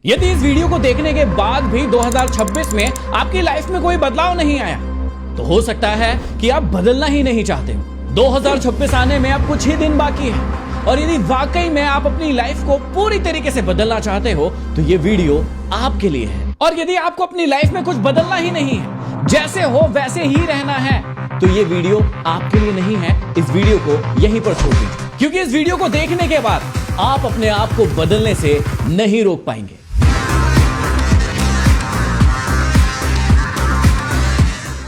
यदि इस वीडियो को देखने के बाद भी 2026 में आपकी लाइफ में कोई बदलाव नहीं आया तो हो सकता है कि आप बदलना ही नहीं चाहते हो। 2026 आने में अब कुछ ही दिन बाकी है और यदि वाकई में आप अपनी लाइफ को पूरी तरीके से बदलना चाहते हो तो ये वीडियो आपके लिए है। और यदि आपको अपनी लाइफ में कुछ बदलना ही नहीं है, जैसे हो वैसे ही रहना है, तो ये वीडियो आपके लिए नहीं है। इस वीडियो को यहीं पर छोड़ दीजिए, क्योंकि इस वीडियो को देखने के बाद आप अपने आप को बदलने से नहीं रोक पाएंगे।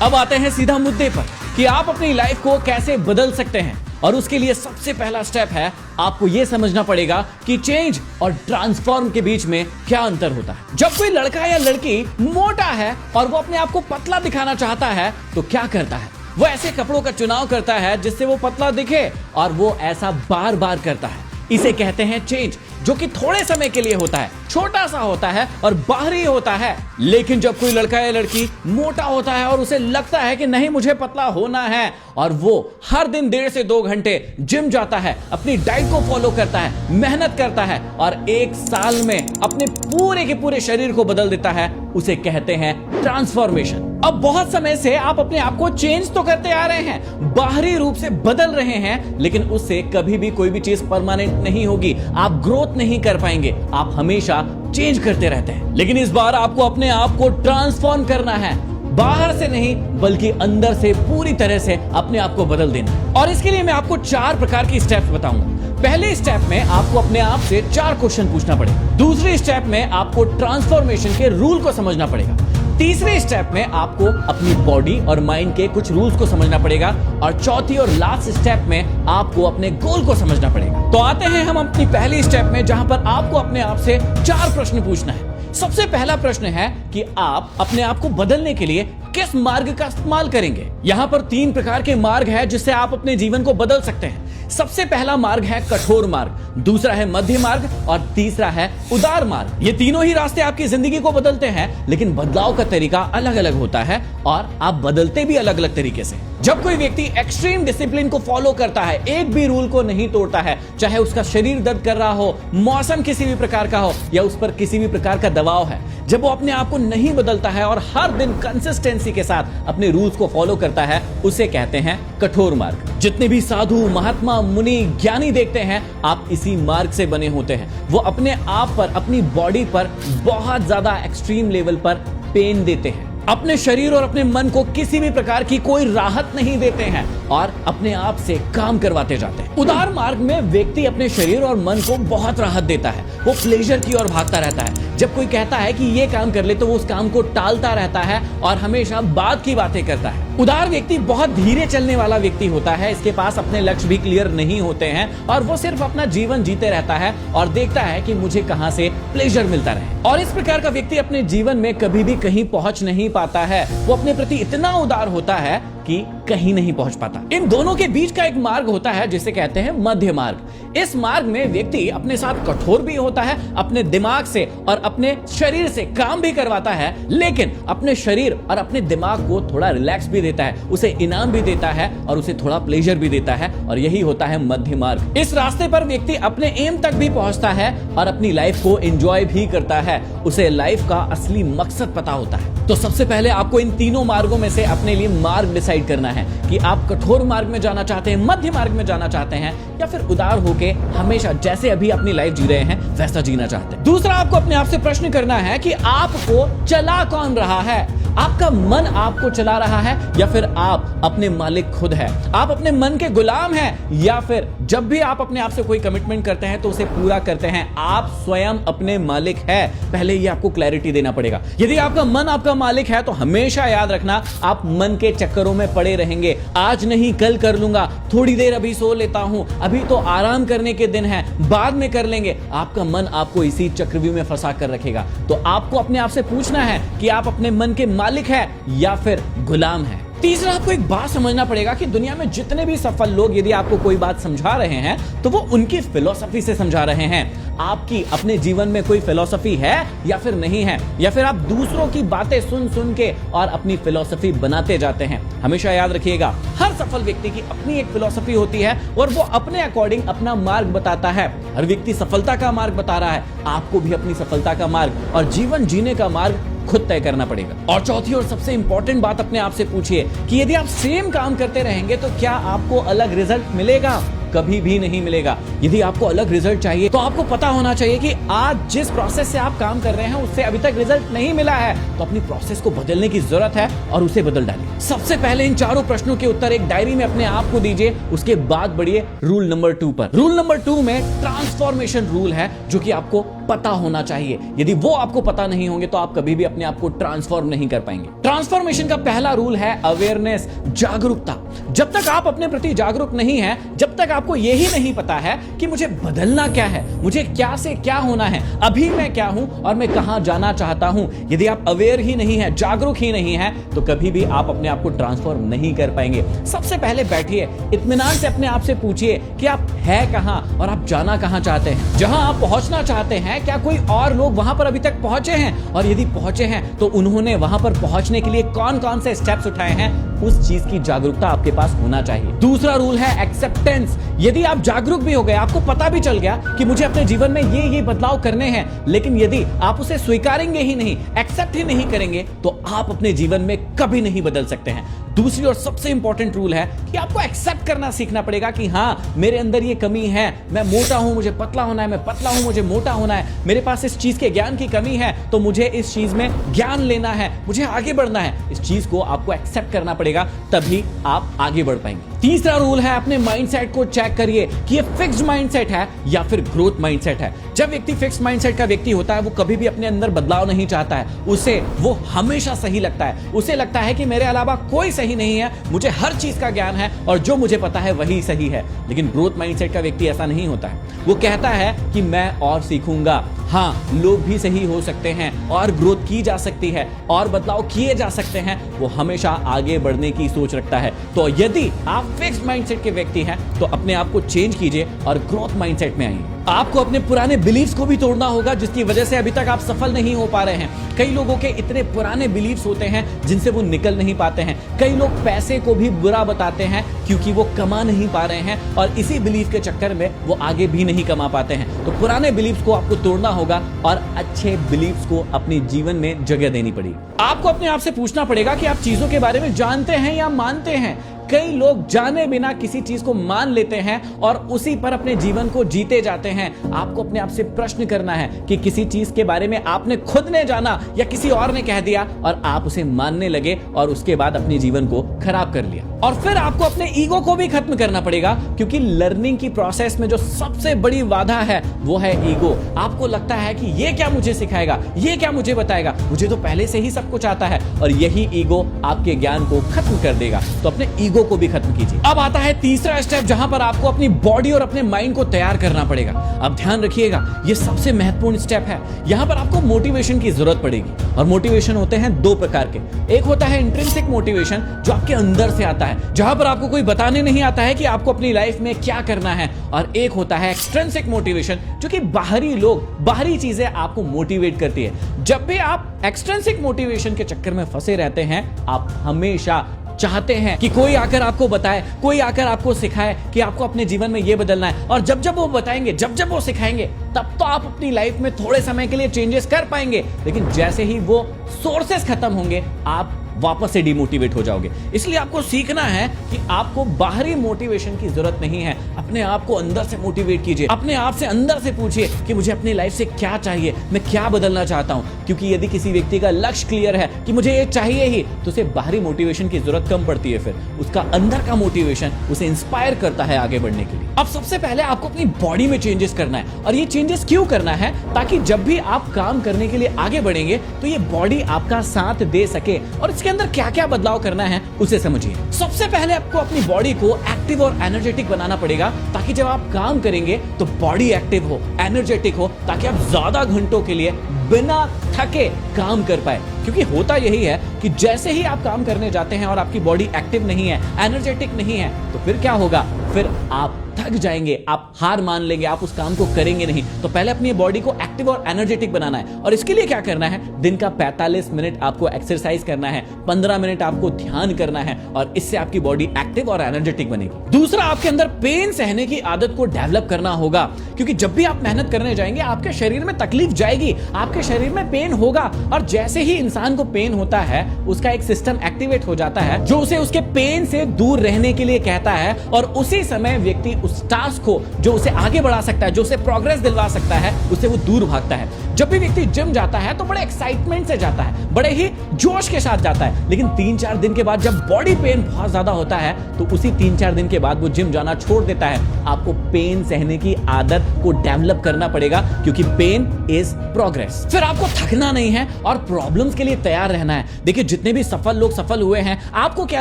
अब आते हैं सीधा मुद्दे पर कि आप अपनी लाइफ को कैसे बदल सकते हैं। और उसके लिए सबसे पहला स्टेप है, आपको यह समझना पड़ेगा कि चेंज और ट्रांसफॉर्म के बीच में क्या अंतर होता है। जब कोई लड़का या लड़की मोटा है और वो अपने आप को पतला दिखाना चाहता है तो क्या करता है? वो ऐसे कपड़ों का चुनाव करता है जिससे वो पतला दिखे और वो ऐसा बार बार करता है। इसे कहते हैं चेंज, जो कि थोड़े समय के लिए होता है, छोटा सा होता है और बाहरी होता है। लेकिन जब कोई लड़का या लड़की मोटा होता है और उसे लगता है कि नहीं मुझे पतला होना है, और वो हर दिन 1.5 से 2 घंटे जिम जाता है, अपनी डाइट को फॉलो करता है, मेहनत करता है और 1 साल में अपने पूरे के पूरे शरीर को बदल देता है, उसे कहते हैं ट्रांसफॉर्मेशन। अब बहुत समय से आप अपने आप को चेंज तो करते आ रहे हैं, बाहरी रूप से बदल रहे हैं, लेकिन उससे कभी भी कोई भी चीज परमानेंट नहीं होगी। आप ग्रोथ नहीं कर पाएंगे, आप हमेशा चेंज करते रहते हैं। लेकिन इस बार आपको अपने आप को ट्रांसफॉर्म करना है, बाहर से नहीं बल्कि अंदर से पूरी तरह से अपने आप को बदल देना। और इसके लिए मैं आपको 4 प्रकार की स्टेप्स बताऊंगा। पहले स्टेप में आपको अपने आप से 4 क्वेश्चन पूछना पड़ेगा। दूसरे स्टेप में आपको ट्रांसफॉर्मेशन के रूल को समझना पड़ेगा। तीसरे स्टेप में आपको अपनी बॉडी और माइंड के कुछ रूल्स को समझना पड़ेगा। और चौथी और लास्ट स्टेप में आपको अपने गोल को समझना पड़ेगा। तो आते हैं हम अपनी पहली स्टेप में, जहां पर आपको अपने आप से 4 प्रश्न पूछना है। सबसे पहला प्रश्न है कि आप अपने आप को बदलने के लिए किस मार्ग का इस्तेमाल करेंगे। यहां पर 3 प्रकार के मार्ग हैं जिससे आप अपने जीवन को बदल सकते हैं। सबसे पहला मार्ग है कठोर मार्ग, दूसरा है मध्य मार्ग और तीसरा है उदार मार्ग। ये तीनों ही रास्ते आपकी जिंदगी को बदलते हैं, लेकिन बदलाव का तरीका अलग अलग होता है और आप बदलते भी अलग अलग तरीके से। जब कोई व्यक्ति एक्सट्रीम डिसिप्लिन को फॉलो करता है, एक भी रूल को नहीं तोड़ता है, चाहे उसका शरीर दर्द कर रहा हो, मौसम किसी भी प्रकार का हो या उस पर किसी भी प्रकार का दबाव है, जब वो अपने आप को नहीं बदलता है और हर दिन कंसिस्टेंसी के साथ अपने रूल्स को फॉलो करता है, उसे कहते हैं कठोर मार्ग। जितने भी साधु, महात्मा, मुनि, ज्ञानी देखते हैं, आप इसी मार्ग से बने होते हैं। वो अपने आप पर, अपनी बॉडी पर बहुत ज्यादा एक्सट्रीम लेवल पर पेन देते हैं, अपने शरीर और अपने मन को किसी भी प्रकार की कोई राहत नहीं देते हैं और अपने आप से काम करवाते जाते हैं। उदार मार्ग में व्यक्ति अपने शरीर और मन को बहुत राहत देता है, वो प्लेजर की ओर भागता रहता है। जब कोई कहता है कि ये काम कर ले तो वो उस काम को टालता रहता है और हमेशा बाद की बातें करता है। उदार व्यक्ति बहुत धीरे चलने वाला व्यक्ति होता है, इसके पास अपने लक्ष्य भी क्लियर नहीं होते हैं और वो सिर्फ अपना जीवन जीते रहता है और देखता है कि मुझे कहां से प्लेजर मिलता रहे। और इस प्रकार का व्यक्ति अपने जीवन में कभी भी कहीं पहुंच नहीं पाता है। वो अपने प्रति इतना उदार होता है कि कहीं नहीं पहुंच पाता। इन दोनों के बीच का एक मार्ग होता है जिसे कहते हैं मध्य मार्ग। इस मार्ग में व्यक्ति अपने साथ कठोर भी होता है, अपने दिमाग से और अपने शरीर से काम भी करवाता है, लेकिन अपने शरीर और अपने दिमाग को थोड़ा रिलैक्स भी देता है, उसे इनाम भी देता है और उसे थोड़ा प्लेजर भी देता है, और यही होता है मध्य मार्ग। इस रास्ते पर व्यक्ति अपने एम तक भी पहुंचता है और अपनी लाइफ को एंजॉय भी करता है, उसे लाइफ का असली मकसद पता होता है। तो सबसे पहले आपको इन तीनों मार्गों में से अपने लिए मार्ग डिसाइड करना है कि आप कठोर मार्ग में जाना चाहते हैं, मध्य मार्ग में जाना चाहते हैं, या फिर उदार होके हमेशा जैसे अभी अपनी लाइफ जी रहे हैं वैसा जीना चाहते हैं। दूसरा, आपको अपने आप से प्रश्न करना है कि आपको चला कौन रहा है। आपका मन आपको चला रहा है या फिर आप अपने मालिक खुद है? आप अपने मन के गुलाम हैं या फिर जब भी आप अपने आप से कोई कमिटमेंट करते हैं तो उसे पूरा करते हैं आप स्वयं अपने मालिक है? पहले ये आपको क्लैरिटी देना पड़ेगा। यदि आपका मन आपका मालिक है तो हमेशा याद रखना, आप मन के चक्करों में पड़े रहेंगे। आज नहीं कल कर लूंगा, थोड़ी देर अभी सो लेता हूं, अभी तो आराम करने के दिन है, बाद में कर लेंगे। आपका मन आपको इसी चक्रव्यूह में फंसा कर रखेगा। तो आपको अपने आप से पूछना है कि आप अपने मन के मालिक है या फिर गुलाम है। तीसरा, आपको एक बात समझना पड़ेगा कि दुनिया में जितने भी सफल लोग यदि आपको कोई बात समझा रहे हैं तो वो उनकी फिलॉसफी से समझा रहे हैं। आपकी अपने जीवन में कोई फिलॉसफी है या फिर नहीं है, या फिर आप दूसरों की बातें सुन सुन के और अपनी फिलॉसफी बनाते जाते हैं। हमेशा याद रखिएगा, हर सफल व्यक्ति की अपनी एक फिलॉसफी होती है और वो अपने अकॉर्डिंग अपना मार्ग बताता है। हर व्यक्ति सफलता का मार्ग बता रहा है, आपको भी अपनी सफलता का मार्ग और जीवन जीने का मार्ग खुद तय करना पड़ेगा। और चौथी और सबसे इंपॉर्टेंट बात अपने आप से पूछिए कि यदि आप सेम काम करते रहेंगे तो क्या आपको अलग रिजल्ट मिलेगा? कभी भी नहीं मिलेगा। यदि आपको अलग रिजल्ट चाहिए तो आपको पता होना चाहिए कि आज जिस प्रोसेस से आप काम कर रहे हैं उससे अभी तक रिजल्ट नहीं मिला है, तो अपनी प्रोसेस को बदलने की जरूरत है और उसे बदल डालिए। सबसे पहले इन चारों प्रश्नों के उत्तर एक डायरी में अपने आप को दीजिए, उसके बाद बढ़िए रूल नंबर 2 पर। रूल नंबर 2 में ट्रांसफॉर्मेशन रूल है जो कि आपको पता होना चाहिए। यदि वो आपको पता नहीं होंगे तो आप कभी भी अपने आप को ट्रांसफॉर्म नहीं कर पाएंगे। ट्रांसफॉर्मेशन का पहला रूल है अवेयरनेस, जागरूकता। जब तक आप अपने प्रति जागरूक नहीं है, जब तक आपको यही नहीं पता है कि मुझे बदलना क्या है, मुझे क्या से क्या होना है, अभी मैं क्या हूं और मैं कहां जाना चाहता हूं, यदि आप अवेयर ही नहीं है, जागरूक ही नहीं है, तो कभी भी आप अपने आप को ट्रांसफॉर्म नहीं कर पाएंगे। सबसे पहले बैठिए, इत्मीनान से अपने आप से पूछिए कि आप है कहां और आप जाना कहां चाहते हैं। जहां आप पहुंचना चाहते हैं, क्या कोई और लोग वहां पर अभी तक पहुंचे हैं, और यदि पहुंचे हैं तो उन्होंने वहां पर पहुंचने के लिए कौन कौन से स्टेप्स उठाए हैं, उस चीज की जागरूकता आपके पास होना चाहिए। दूसरा रूल है एक्सेप्टेंस। यदि आप जागरूक भी हो गए, आपको पता भी चल गया कि मुझे अपने जीवन में ये बदलाव करने हैं, लेकिन यदि आप उसे स्वीकारेंगे ही नहीं, एक्सेप्ट ही नहीं करेंगे, तो आप अपने जीवन में कभी नहीं बदल सकते हैं। दूसरी और सबसे इंपॉर्टेंट रूल है कि आपको एक्सेप्ट करना सीखना पड़ेगा कि हाँ, मेरे अंदर ये कमी है, मैं मोटा हूं, मुझे पतला होना है, मैं पतला हूं, मुझे मोटा होना है, मेरे पास इस चीज के ज्ञान की कमी है, तो मुझे इस चीज में ज्ञान लेना है, मुझे आगे बढ़ना है। इस चीज को आपको एक्सेप्ट करना पड़ेगा, तभी आप आगे बढ़ पाएंगे। तीसरा रूल है, अपने माइंडसेट को चेक करिए कि ये फिक्स्ड माइंडसेट है या फिर ग्रोथ माइंडसेट है। जब व्यक्ति फिक्स्ड माइंडसेट का व्यक्ति होता है, वो कभी भी अपने अंदर बदलाव नहीं चाहता है, उसे वो हमेशा सही लगता है। उसे लगता है कि मेरे अलावा कोई सही नहीं है, मुझे हर चीज का ज्ञान है और जो मुझे पता है वही सही है। लेकिन ग्रोथ माइंडसेट का व्यक्ति ऐसा नहीं होता है। वो कहता है कि मैं और सीखूंगा। हाँ, लोग भी सही हो सकते हैं और ग्रोथ की जा सकती है और बदलाव किए जा सकते हैं। वो हमेशा आगे बढ़ने की सोच रखता है। तो यदि आप फिक्स्ड माइंडसेट के व्यक्ति हैं तो अपने आप को चेंज कीजिए और ग्रोथ माइंडसेट में आइए। आपको अपने पुराने बिलीफ्स को भी तोड़ना होगा जिसकी वजह से अभी तक आप सफल नहीं हो पा रहे हैं। कई लोगों के इतने पुराने बिलीफ्स होते हैं जिनसे वो निकल नहीं पाते हैं। कई लोग पैसे को भी बुरा बताते हैं क्योंकि वो कमा नहीं पा रहे हैं और इसी बिलीफ के चक्कर में वो आगे भी नहीं कमा पाते हैं। तो पुराने बिलीफ्स को आपको तोड़ना होगा और अच्छे बिलीफ्स को अपने जीवन में जगह देनी पड़ेगी। आपको अपने आप से पूछना पड़ेगा कि आप चीजों के बारे में जानते हैं या मानते हैं। कई लोग जाने बिना किसी चीज को मान लेते हैं और उसी पर अपने जीवन को जीते जाते हैं। आपको अपने आप से प्रश्न करना है कि किसी चीज के बारे में आपने खुद ने जाना या किसी और ने कह दिया और आप उसे मानने लगे और उसके बाद अपने जीवन को खराब कर लिया। और फिर आपको अपने ईगो को भी खत्म करना पड़ेगा, क्योंकि लर्निंग की प्रोसेस में जो सबसे बड़ी बाधा है वो है ईगो। आपको लगता है कि ये क्या मुझे सिखाएगा, ये क्या मुझे बताएगा, मुझे तो पहले से ही सब कुछ आता है, और यही ईगो आपके ज्ञान को खत्म कर देगा। तो अपने ईगो को भी खत्म कीजिए। अब आता है तीसरा स्टेप, जहां पर आपको अपनी बॉडी और अपने माइंड को तैयार करना पड़ेगा। अब ध्यान रखिएगा, यह सबसे महत्वपूर्ण स्टेप है। यहां पर आपको मोटिवेशन की जरूरत पड़ेगी, और मोटिवेशन होते हैं दो प्रकार के। एक होता है इंट्रिंसिक मोटिवेशन, जो आपके अंदर से आता है, जहां पर आपको कोई बताने नहीं आता है कि आपको अपनी लाइफ में क्या करना है। और एक होता है एक्सट्रिंसिक मोटिवेशन, जो कि बाहरी लोग, बाहरी चीजें आपको मोटिवेट करती है। जब भी आप एक्सट्रिंसिक मोटिवेशन के चक्कर में फंसे रहते हैं, आप हमेशा चाहते हैं कि कोई आकर आपको बताए, कोई आकर आपको सिखाए कि आपको अपने जीवन में ये बदलना है। और जब जब वो बताएंगे, जब जब वो सिखाएंगे, तब तो आप अपनी लाइफ में थोड़े समय के लिए चेंजेस कर पाएंगे। लेकिन जैसे ही वो सोर्सेस खत्म होंगे, आप वापस से डिमोटिवेट हो जाओगे। इसलिए आपको सीखना है कि आपको बाहरी मोटिवेशन की जरूरत नहीं है। अपने आप को अंदर से मोटिवेट कीजिए। अपने आप से अंदर से पूछिए कि मुझे अपनी लाइफ से क्या चाहिए, मैं क्या बदलना चाहता हूं। क्योंकि यदि किसी व्यक्ति का लक्ष्य क्लियर है कि मुझे ये चाहिए ही, तो उसे बाहरी मोटिवेशन की जरूरत कम पड़ती है। फिर उसका अंदर का मोटिवेशन उसे इंस्पायर करता है आगे बढ़ने के लिए। अब सबसे पहले आपको अपनी बॉडी में चेंजेस करना है। और ये चेंजेस क्यों करना है? ताकि जब भी आप काम करने के लिए आगे बढ़ेंगे तो ये बॉडी आपका साथ दे सके। और इसके अंदर क्या क्या बदलाव करना है उसे समझिए। सबसे पहले आपको अपनी बॉडी को एक्टिव और एनर्जेटिक बनाना पड़ेगा, ताकि जब आप काम करेंगे तो बॉडी एक्टिव हो, एनर्जेटिक हो, ताकि आप ज्यादा घंटों के लिए बिना थके काम कर पाए। क्योंकि होता यही है कि जैसे ही आप काम करने जाते हैं और आपकी बॉडी एक्टिव नहीं है, एनर्जेटिक नहीं है, तो फिर क्या होगा? फिर आप थक जाएंगे, आप हार मान लेंगे, आप उस काम को करेंगे नहीं। तो पहले अपनी बॉडी को एक्टिव और एनर्जेटिक बनाना है, और इसके लिए क्या करना है, दिन का 45 मिनट आपको एक्सरसाइज करना है, 15 मिनट आपको ध्यान करना है, और इससे आपकी बॉडी एक्टिव और एनर्जेटिक बनेगी। दूसरा, आपके अंदर पेन सहने की आदत को डेवलप करना होगा, क्योंकि जब भी आप मेहनत करने जाएंगे आपके शरीर में तकलीफ जाएगी, आपके शरीर में पेन होगा, और जैसे ही इंसान को पेन होता है उसका एक सिस्टम एक्टिवेट हो जाता है जो उसे उसके पेन से दूर रहने के लिए कहता है, और उसी समय व्यक्ति उस टास्क को जो उसे आगे बढ़ा सकता है, जो उसे प्रोग्रेस दिलवा सकता है, उससे वो दूर भागता है। जब भी व्यक्ति जिम जाता है तो बड़े एक्साइटमेंट से जाता है, बड़े ही जोश के साथ जाता है, लेकिन 3-4 दिन के बाद जब बॉडी पेन बहुत ज्यादा होता है तो उसी 3-4 दिन के बाद वो जिम जाना छोड़ देता है। आपको पेन सहने की आदत को डेवलप करना पड़ेगा, क्योंकि पेन इज प्रोग्रेस। फिर आपको थकना नहीं है और प्रॉब्लम्स के लिए तैयार रहना है। देखिए, जितने भी सफल लोग सफल हुए हैं, आपको क्या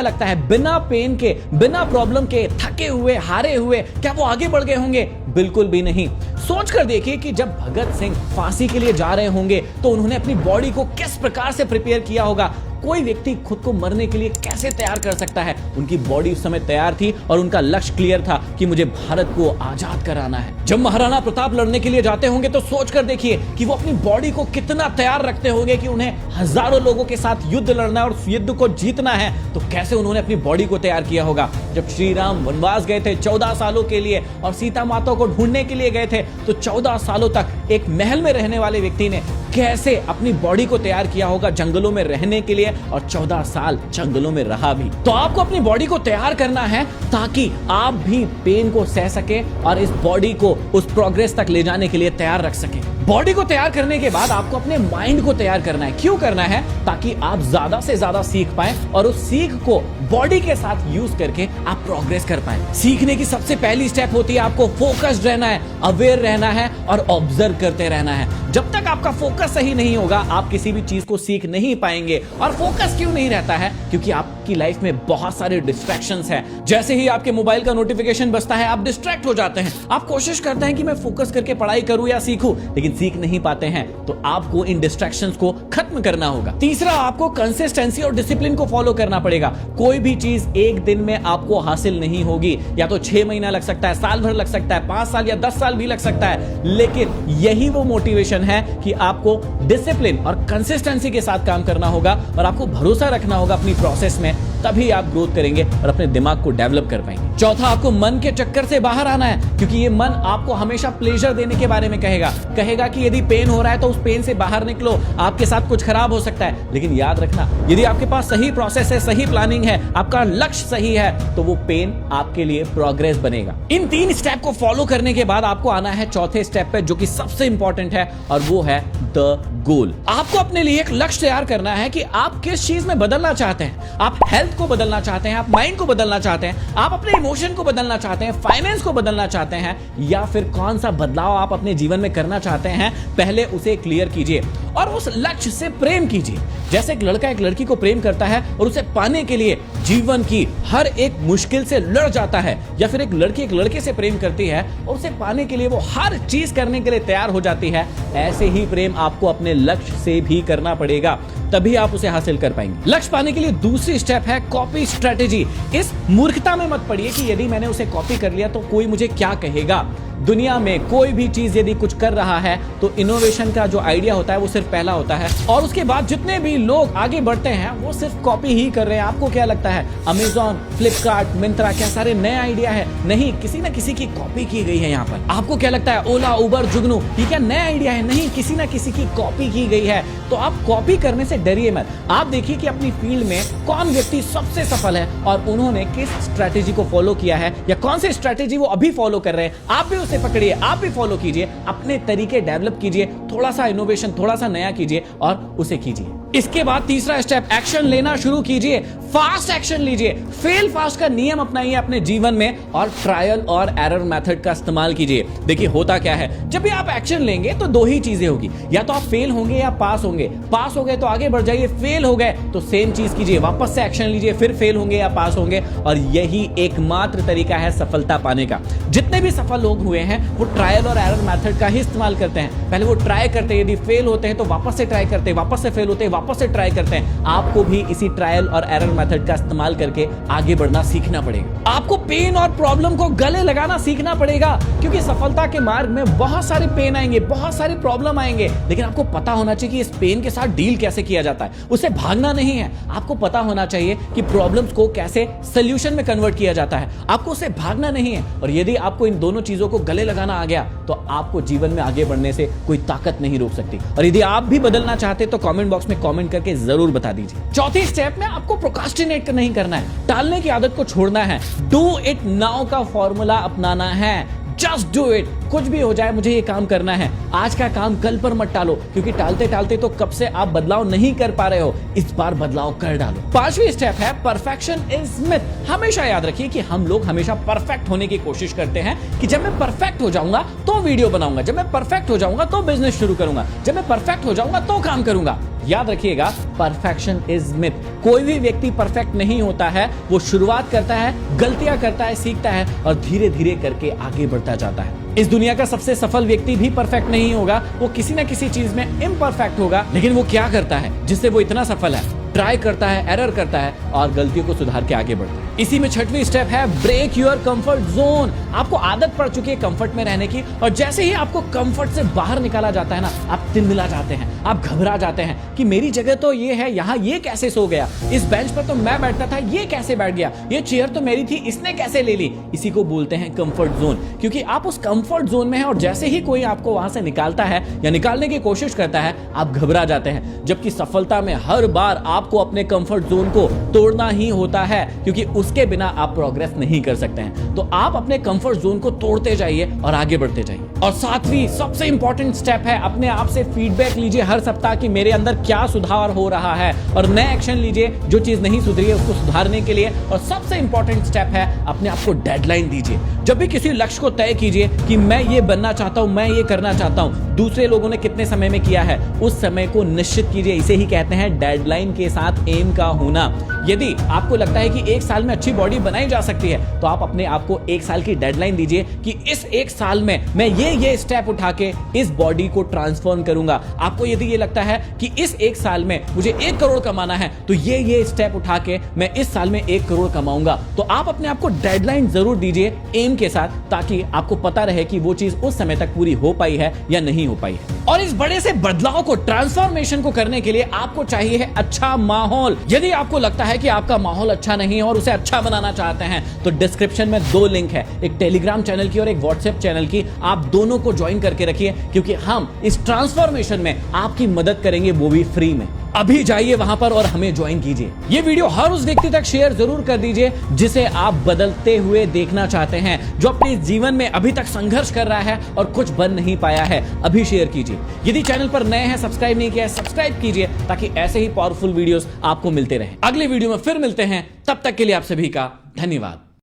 लगता है बिना पेन के, बिना प्रॉब्लम के, थके हुए, हारे हुए, क्या वो आगे बढ़ गए होंगे? बिल्कुल भी नहीं। सोच कर देखिए कि जब भगत सिंह फांसी के लिए जा रहे होंगे तो उन्होंने अपनी बॉडी को किस प्रकार से प्रिपेयर किया होगा। कोई व्यक्ति खुद को मरने के लिए कैसे तैयार कर सकता है? उनकी बॉडी उस समय तैयार थी और उनका लक्ष्य क्लियर था कि मुझे भारत को आजाद कराना है। जब महाराणा प्रताप लड़ने के लिए जाते होंगे तो सोच कर देखिए कि वो अपनी बॉडी को कितना तैयार रखते होंगे कि उन्हें हजारों लोगों के साथ युद्ध लड़ना है और युद्ध को जीतना है। तो कैसे उन्होंने अपनी बॉडी को तैयार किया होगा? जब श्री राम वनवास गए थे 14 सालों के लिए और सीता माता को ढूंढने के लिए गए थे, तो 14 सालों तक एक महल में रहने वाले व्यक्ति ने कैसे अपनी बॉडी को तैयार किया होगा जंगलों में रहने के लिए, और 14 साल जंगलों में रहा भी। तो आपको अपनी बॉडी को तैयार करना है ताकि आप भी पेन को सह सके और इस बॉडी को उस प्रोग्रेस तक ले जाने के लिए तैयार रख सके। बॉडी को तैयार करने के बाद आपको अपने माइंड को तैयार करना है। क्यों करना है? ताकि आप ज्यादा से ज्यादा सीख पाए और उस सीख को बॉडी के साथ यूज करके आप प्रोग्रेस कर पाए। सीखने की सबसे पहली स्टेप होती है आपको फोकस्ड रहना है, अवेयर रहना है और ऑब्जर्व करते रहना है। जब तक आपका फोकस सही नहीं होगा आप किसी भी चीज को सीख नहीं पाएंगे। और फोकस क्यों नहीं रहता है? क्योंकि आपकी लाइफ में बहुत सारे डिस्ट्रैक्शंस हैं। जैसे ही आपके मोबाइल का नोटिफिकेशन बजता है आप डिस्ट्रैक्ट हो जाते हैं। आप कोशिश करते हैं कि मैं फोकस करके पढ़ाई करूं या सीखूं, लेकिन सीख नहीं पाते हैं। तो आपको इन डिस्ट्रैक्शंस को खत्म करना होगा। तीसरा, आपको कंसिस्टेंसी और डिसिप्लिन को फॉलो करना पड़ेगा। कोई भी चीज एक दिन में आपको हासिल नहीं होगी। या तो 6 महीना लग सकता है, साल भर लग सकता है, 5 साल या 10 साल भी लग सकता है, लेकिन यही वो मोटिवेशन है कि आपको डिसिप्लिन और कंसिस्टेंसी के साथ काम करना होगा और आपको भरोसा रखना होगा अपनी प्रोसेस में, तभी आप ग्रोथ करेंगे और अपने दिमाग को डेवलप कर पाएंगे। चौथा, आपको मन के चक्कर से बाहर आना है, क्योंकि ये मन आपको हमेशा प्लेजर देने के बारे में कहेगा कि यदि पेन हो रहा है तो उस पेन से बाहर निकलो, आपके साथ कुछ खराब हो सकता है। लेकिन याद रखना, यदि आपके पास सही प्रोसेस है, सही प्लानिंग है, आपका लक्ष्य सही है, तो वो पेन आपके लिए प्रोग्रेस बनेगा। इन 3 स्टेप को फॉलो करने के बाद आपको आना है चौथे स्टेप पे, जो कि सबसे इंपॉर्टेंट है, और वो है द गोल। आपको अपने लिए एक लक्ष्य तैयार करना है कि आप किस चीज में बदलना चाहते हैं। आप हेल्थ को बदलना चाहते हैं, आप माइंड को बदलना चाहते हैं, आप अपने इमोशन को बदलना चाहते हैं, फाइनेंस को बदलना चाहते हैं, या फिर कौन सा बदलाव आप अपने जीवन में करना चाहते हैं, पहले उसे क्लियर कीजिए और उस लक्ष्य से प्रेम कीजिए। जैसे एक लड़का एक लड़की को प्रेम करता है और उसे पाने के लिए जीवन की हर एक मुश्किल से लड़ जाता है, या फिर एक लड़की एक लड़के से प्रेम करती है और उसे पाने के लिए वो हर चीज करने के लिए तैयार हो जाती है, ऐसे ही प्रेम आपको अपने लक्ष्य से भी करना पड़ेगा, तभी आप उसे हासिल कर पाएंगे। लक्ष्य पाने के लिए दूसरी स्टेप है कॉपी स्ट्रेटेजी। इस मूर्खता में मत पड़िए कि यदि मैंने उसे कॉपी कर लिया तो कोई मुझे क्या कहेगा। दुनिया में कोई भी चीज यदि कुछ कर रहा है तो इनोवेशन का जो आइडिया होता है वो सिर्फ पहला होता है, और उसके बाद जितने भी लोग आगे बढ़ते हैं वो सिर्फ कॉपी ही कर रहे हैं। आपको क्या लगता है अमेज़न, फ्लिपकार्ट, मिंत्रा क्या सारे नए आइडिया है? नहीं, किसी ना किसी की कॉपी की गई है यहाँ पर। आपको क्या लगता है ओला, उबर, जुगनू ये क्या नए आइडिया है? नहीं, किसी ना किसी की कॉपी की गई है। तो आप कॉपी करने से डरिए मत। आप देखिए कि अपनी फील्ड में कौन व्यक्ति सबसे सफल है और उन्होंने किस स्ट्रेटेजी को फॉलो किया है, या कौन सी स्ट्रेटेजी वो अभी फॉलो कर रहे हैं। आप भी उसे पकड़िए, आप भी फॉलो कीजिए, अपने तरीके डेवलप कीजिए, थोड़ा सा इनोवेशन, थोड़ा सा नया कीजिए और उसे कीजिए। इसके बाद तीसरा स्टेप, एक्शन लेना शुरू कीजिए, फास्ट एक्शन लीजिए। फेल फास्ट का नियम अपनाइए अपने जीवन में और ट्रायल और एरर मेथड का इस्तेमाल कीजिए। देखिए होता क्या है, जब भी आप एक्शन लेंगे तो 2 ही चीजें होगी, या तो आप फेल होंगे या पास होंगे। पास हो गए तो आगे बढ़ जाइए, फेल हो गए तो सेम चीज कीजिए, वापस से एक्शन लीजिए, फिर फेल होंगे या पास होंगे। और यही एकमात्र तरीका है सफलता पाने का। जितने भी सफल लोग हुए हैं वो ट्रायल और एरर मेथड का ही इस्तेमाल करते हैं। पहले वो ट्राई करते हैं, यदि फेल होते हैं तो वापस से ट्राई करते हैं, वापस से फेल होते हैं, वापस से ट्राई करते हैं। आपको भी इसी ट्रायल और एरर मेथड का इस्तेमाल करके आगे बढ़ना सीखना पड़ेगा। आपको पेन और प्रॉब्लम को गले लगाना सीखना पड़ेगा, क्योंकि सफलता के मार्ग में बहुत सारे पेन आएंगे, बहुत सारे प्रॉब्लम आएंगे, लेकिन आपको पता होना चाहिए कि इस पेन के साथ डील कैसे किया जाता है। उससे भागना नहीं है, आपको पता होना चाहिए कि प्रॉब्लम्स को कैसे सोल्यूशन में कन्वर्ट किया जाता है। आपको उससे भागना नहीं है। और यदि आपको इन दोनों चीजों को गले लगाना आ गया तो आपको जीवन में आगे बढ़ने से कोई ताकत नहीं रोक सकती। और यदि आप भी बदलना चाहते तो कमेंट बॉक्स में कमेंट करके जरूर बता दीजिए। चौथी स्टेप में आपको प्रोक्रास्टिनेट नहीं करना है, टालने की आदत को छोड़ना है। डू इट नाउ का फॉर्मूला अपनाना है। Just do it. कुछ भी हो जाए, मुझे ये काम करना है। आज का काम कल पर मत टालो, क्योंकि टालते टालते तो कब से आप बदलाव नहीं कर पा रहे हो। इस बार बदलाव कर डालो। पांचवी स्टेप है परफेक्शन इज मिथ। हमेशा याद रखिए कि हम लोग हमेशा परफेक्ट होने की कोशिश करते हैं कि जब मैं परफेक्ट हो जाऊंगा तो वीडियो बनाऊंगा, जब मैं परफेक्ट हो जाऊंगा तो बिजनेस शुरू करूंगा, जब मैं परफेक्ट हो जाऊंगा तो काम करूंगा। याद रखिएगा, परफेक्शन इज मिथ। कोई भी व्यक्ति परफेक्ट नहीं होता है। वो शुरुआत करता है, गलतियां करता है, सीखता है और धीरे धीरे करके आगे बढ़ता जाता है। इस दुनिया का सबसे सफल व्यक्ति भी परफेक्ट नहीं होगा। वो किसी ना किसी चीज में इम्परफेक्ट होगा, लेकिन वो क्या करता है जिससे वो इतना सफल है? ट्राई करता है, एरर करता है और गलतियों को सुधार के आगे बढ़ता है। इसी में छठवीं स्टेप है ब्रेक योर कंफर्ट जोन। आपको आदत पड़ चुकी है कंफर्ट में रहने की, और जैसे ही आपको कंफर्ट से बाहर निकाला जाता है ना, आप तिलमिला जाते हैं, आप घबरा जाते हैं कि मेरी जगह तो ये है, यहाँ ये कैसे सो गया, इस बेंच पर तो मैं बैठता था, ये कैसे बैठ गया, ये चेयर तो मेरी थी, इसने कैसे ले ली। इसी को बोलते हैं कंफर्ट जोन, क्योंकि आप उस कंफर्ट जोन में हैं और जैसे ही कोई आपको वहां से निकालता है या निकालने की कोशिश करता है, आप घबरा जाते हैं। जबकि सफलता में हर बार आपको अपने कंफर्ट जोन को तोड़ना ही होता है, क्योंकि उसके बिना आप प्रोग्रेस नहीं कर सकते हैं। तो आप अपने कंफर्ट जोन को तोड़ते जाइए और आगे बढ़ते जाइए। और सातवीं सबसे इंपॉर्टेंट स्टेप है, अपने आप से फीडबैक लीजिए हर सप्ताह कि मेरे अंदर क्या सुधार हो रहा है, और नए एक्शन लीजिए जो चीज नहीं सुधरी है उसको सुधारने के लिए। और सबसे इंपॉर्टेंट स्टेप है, अपने आप को डेडलाइन दीजिए। जब भी किसी लक्ष्य को तय कीजिए कि मैं ये बनना चाहता हूं, मैं ये करना चाहता हूं, दूसरे लोगों ने कितने समय में किया है, उस समय को निश्चित कीजिए। इसे ही कहते हैं डेडलाइन के साथ एम का होना। यदि आपको लगता है कि एक साल में अच्छी बॉडी बनाई जा सकती है, तो आप अपने आप को एक साल की डेडलाइन दीजिए कि इस एक साल में मैं ये स्टेप उठा के इस बॉडी को ट्रांसफॉर्म करूंगा। आपको यदि ये लगता है कि इस एक साल में मुझे 1 करोड़ कमाना है, तो ये स्टेप उठा के मैं इस साल में 1 करोड़ कमाऊंगा। तो आप अपने आप को डेडलाइन जरूर दीजिए एम के साथ, ताकि आपको पता रहे कि वो चीज उस समय तक पूरी हो पाई है या नहीं हो पाई है। और इस बड़े से बदलाव को, ट्रांसफॉर्मेशन को करने के लिए आपको चाहिए है अच्छा माहौल। यदि आपको लगता है कि आपका माहौल अच्छा नहीं है और उसे अच्छा बनाना चाहते हैं, तो डिस्क्रिप्शन में 2 लिंक है, एक टेलीग्राम चैनल की और एक व्हाट्सएप चैनल की। आप दोनों को ज्वाइन करके रखिए, क्योंकि हम इस ट्रांसफॉर्मेशन में आपकी मदद करेंगे, वो भी फ्री में। अभी जाइए वहां पर और हमें ज्वाइन कीजिए। ये वीडियो हर उस व्यक्ति तक शेयर जरूर कर दीजिए जिसे आप बदलते हुए देखना चाहते हैं, जो अपने जीवन में अभी तक संघर्ष कर रहा है और कुछ बन नहीं पाया है। अभी शेयर कीजिए। यदि चैनल पर नए हैं, सब्सक्राइब नहीं किया है, सब्सक्राइब कीजिए, ताकि ऐसे ही पावरफुल वीडियोस आपको मिलते रहे। अगले वीडियो में फिर मिलते हैं, तब तक के लिए आप सभी का धन्यवाद।